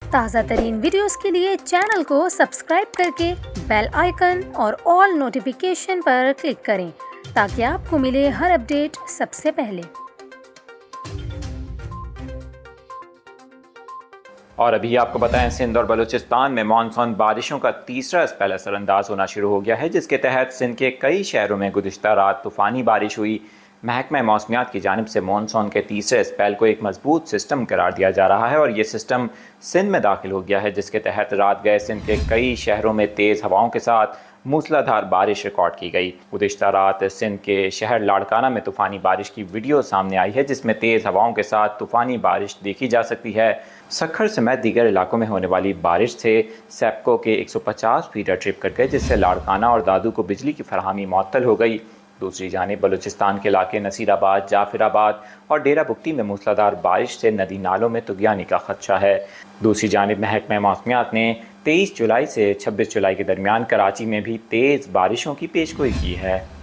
ताज़ा तरीन वीडियोस के लिए चैनल को सब्सक्राइब करके बेल आइकन और ऑल नोटिफिकेशन पर क्लिक करें ताकि आपको मिले हर अपडेट सबसे पहले। और अभी आपको बताएं, सिंध और बलूचिस्तान में मानसून बारिशों का तीसरा स्पेल असरअंदाज होना शुरू हो गया है, जिसके तहत सिंध के कई शहरों में गुज़िश्ता रात तूफ़ानी बारिश हुई। महकमा मौसमियात की जानिब से मानसून के तीसरे स्पेल को एक मजबूत सिस्टम करार दिया जा रहा है और ये सिस्टम सिंध में दाखिल हो गया है, जिसके तहत रात गए सिंध के कई शहरों में तेज़ हवाओं के साथ मूसलाधार बारिश रिकॉर्ड की गई। गुज़िश्ता रात सिंध के शहर लाड़काना में तूफ़ानी बारिश की वीडियो सामने आई है, जिसमें तेज़ हवाओं के साथ तूफ़ानी बारिश देखी जा सकती है। सखर समेत दीगर इलाकों में होने वाली बारिश से सेप्को के 150 फीडर ट्रिप कट गए, जिससे लाड़काना और दादू को बिजली की फराहमी मुअत्तल हो गई। दूसरी जानिब बलूचिस्तान के इलाके नसीराबाद, जाफराबाद और डेरा बुगटी में मूसलाधार बारिश से नदी नालों में तुगयानी का खदशा है। दूसरी जानिब महकमा मौसमियात ने 23 जुलाई से 26 जुलाई के दरमियान कराची में भी तेज़ बारिशों की पेशगोई की है।